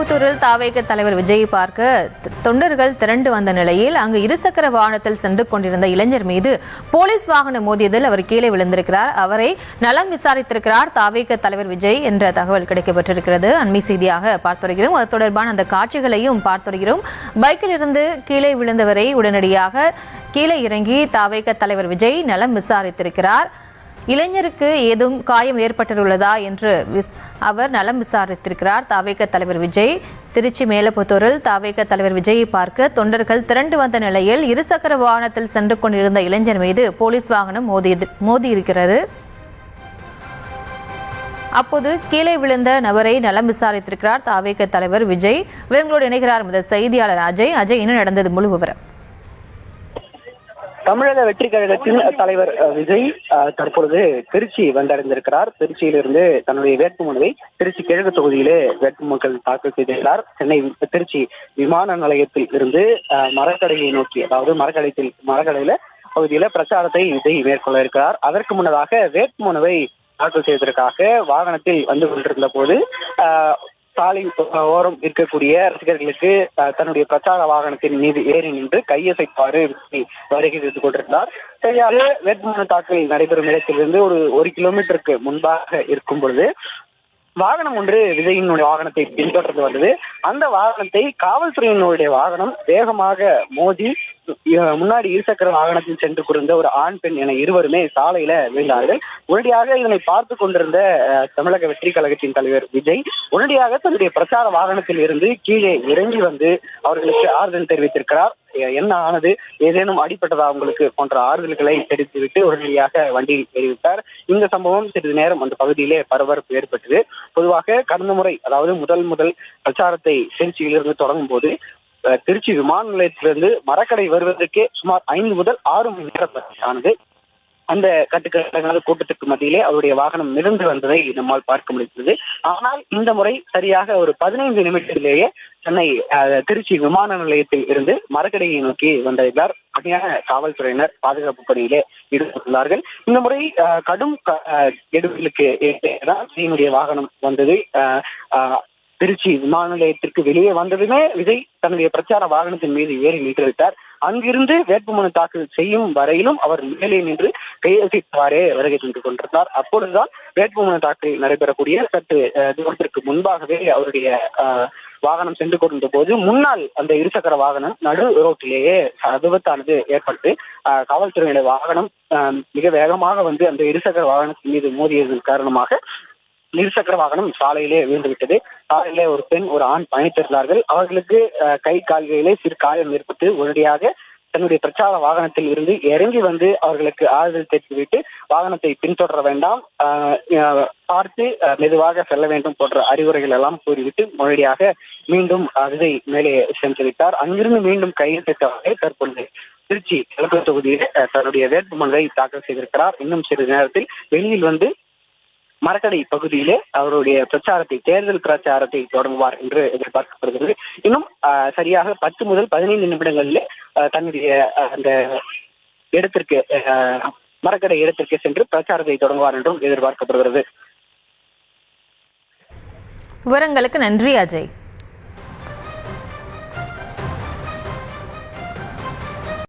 மேலப்புத்தூரில் தாவேக தலைவர் விஜயை பார்க்க தொண்டர்கள் திரண்டு வந்த நிலையில் அங்கு இருசக்கர வாகனத்தில் சென்று கொண்டிருந்த இளைஞர் மீது போலீஸ் வாகனம் மோதியதில் அவர் கீழே விழுந்திருக்கிறார். அவரை நலம் விசாரித்திருக்கிறார் தாவேக தலைவர் விஜய் என்ற தகவல் கிடைக்கப்பட்டிருக்கிறது. அண்மை செய்தியாக பார்த்து வருகிறோம். அது தொடர்பான அந்த காட்சிகளையும் பார்த்து வருகிறோம். பைக்கில் இருந்து கீழே விழுந்தவரை உடனடியாக கீழே இறங்கி தாவேக தலைவர் விஜய் நலம் விசாரித்திருக்கிறார். இளைஞருக்கு ஏதும் காயம் ஏற்பட்டுள்ளதா என்று அவர் நலம் விசாரித்திருக்கிறார். தாவேக தலைவர் விஜய் திருச்சி மேலப்புத்தூரில் தாவேக தலைவர் விஜயை பார்க்க தொண்டர்கள் திரண்டு வந்த நிலையில் இருசக்கர வாகனத்தில் சென்று கொண்டிருந்த இளைஞர் மீது போலீஸ் வாகனம் மோதியிருக்கிறது. அப்போது கீழே விழுந்த நபரை நலம் விசாரித்திருக்கிறார் தாவேக தலைவர் விஜய். இவர்களோடு இணைகிறார் முதல் செய்தியாளர் அஜய். அஜய், என்ன நடந்தது, முழு விவரம்? தமிழக வெற்றி கழகத்தின் தலைவர் விஜய் தற்பொழுது திருச்சி வந்தடைந்திருக்கிறார். திருச்சியிலிருந்து தன்னுடைய வேட்புமனுவை திருச்சி கிழக்கு தொகுதியிலே வேட்புமனுக்கள் தாக்கல் செய்திருக்கிறார். சென்னை திருச்சி விமான நிலையத்தில் இருந்து மரக்கடையை நோக்கி, அதாவது மரக்கடையில பகுதியில பிரச்சாரத்தை விஜய் மேற்கொள்ள இருக்கிறார். அதற்கு முன்னதாக வேட்புமனுவை தாக்கல் செய்வதற்காக வாகனத்தில் வந்து கொண்டிருந்த போது சாலை ஓரம் இருக்கக்கூடிய ரசிகர்களுக்கு தன்னுடைய பிரச்சார வாகனத்தின் மீது ஏறி நின்று கையசைப்பாறு வருகை செய்து கொண்டிருந்தார். சரியாக வேட்புமனு தாக்கல் நடைபெறும் இடத்திலிருந்து ஒரு கிலோமீட்டருக்கு முன்பாக இருக்கும் பொழுது வாகனம் ஒன்று விஜயினுடைய வாகனத்தை பின்தொடர்ந்து வந்தது. அந்த வாகனத்தை காவல்துறையினுடைய வாகனம் வேகமாக மோதி முன்னாடி இருசக்கர வாகனத்தில் சென்று கொண்டிருந்த ஒரு ஆண் பெண் என இருவருமே சாலையில விழுந்தார்கள். உடனடியாக இதனை பார்த்து கொண்டிருந்த தமிழக வெற்றி கழகத்தின் தலைவர் விஜய் உடனடியாக தன்னுடைய பிரச்சார வாகனத்தில் இருந்து கீழே இறங்கி வந்து அவர்களுக்கு ஆறுதல் தெரிவித்திருக்கிறார். என்ன ஆனது, ஏதேனும் அடிப்பட்டதா உங்களுக்கு போன்ற ஆறுதல்களை தெரிவித்துவிட்டு உடனடியாக வண்டியில் ஏறிவிட்டார். இந்த சம்பவம் சிறிது நேரம் அந்த பகுதியிலே பரபரப்பு ஏற்பட்டது. பொதுவாக கடந்த முறை, அதாவது முதல் பிரச்சாரத்தை திருச்சியிலிருந்து தொடங்கும் போது திருச்சி விமான நிலையத்திலிருந்து மரக்கடை வருவதற்கே சுமார் 5 முதல் 6 மணி நேரம் ஆனது. அந்த கட்டுக்கடங்காத கூட்டத்திற்கு மத்தியிலே அவருடைய வாகனம் மிதந்து வந்ததை நம்மால் பார்க்க முடிந்தது. ஆனால் இந்த முறை சரியாக ஒரு 15 நிமிடத்திலேயே சென்னை திருச்சி விமான நிலையத்தில் இருந்து மரக்கடையை நோக்கி வந்திருந்தார். கடுமையான காவல்துறையினர் பாதுகாப்பு பணியிலே ஈடுபட்டுள்ளார்கள். இந்த முறை கடும் கெடுபிலுக்கு விஜயினுடைய வாகனம் வந்தது. திருச்சி விமான நிலையத்திற்கு வெளியே வந்ததுமே விஜய் தன்னுடைய பிரச்சார வாகனத்தின் மீது ஏறி நின்றுவிட்டார். அங்கிருந்து வேட்புமனு தாக்கல் செய்யும் வரையிலும் அவர் மேலே நின்று கையெழுத்திட்டவாறே வருகை சென்று கொண்டிருந்தார். அப்பொழுதுதான் வேட்புமனு தாக்கல் நடைபெறக்கூடிய சற்று தூரத்திற்கு முன்பாகவே அவருடைய வாகனம் சென்று கொண்டிருந்த போது முன்னால் அந்த இருசக்கர வாகனம் நடு ரோட்டிலேயே விபத்தானது ஏற்பட்டு காவல்துறையினுடைய வாகனம் மிக வேகமாக வந்து அந்த இருசக்கர வாகனத்தின் மீது மோதியதன் காரணமாக இருசக்கர வாகனம் சாலையிலே விழுந்துவிட்டது. சாலையிலே ஒரு பெண், ஒரு ஆண் பயணித்திருந்தார்கள். அவர்களுக்கு கை கால்களிலே சிறு காயம் ஏற்பட்டு உடனடியாக தன்னுடைய பிரச்சார வாகனத்தில் இருந்து இறங்கி வந்து அவர்களுக்கு ஆறுதல் தெரிவித்துவிட்டு வாகனத்தை பின்தொடர வேண்டாம், பார்த்து மெதுவாக செல்ல வேண்டும் போன்ற அறிவுரைகள் எல்லாம் கூறிவிட்டு முறையாக மீண்டும் விஜய் மேலே சென்று விட்டார். அங்கிருந்து மீண்டும் கையெழுத்திட்டவரை தற்பொழுது திருச்சி கிழக்கு தொகுதியில் தன்னுடைய வேட்புமனுவை தாக்கல் செய்திருக்கிறார். இன்னும் சிறிது நேரத்தில் வெளியில் வந்து மரக்கடை பகுதியிலே அவருடைய தேர்தல் பிரச்சாரத்தை தொடங்குவார் என்று எதிர்பார்க்கப்படுகிறது. இன்னும் சரியாக 10 முதல் 15 நிமிடங்களிலே தன்னுடைய அந்த இடத்திற்கு மரக்கடை இடத்திற்கு சென்று பிரச்சாரத்தை தொடங்குவார் என்றும் எதிர்பார்க்கப்படுகிறது. விவரங்களுக்கு நன்றி அஜய்.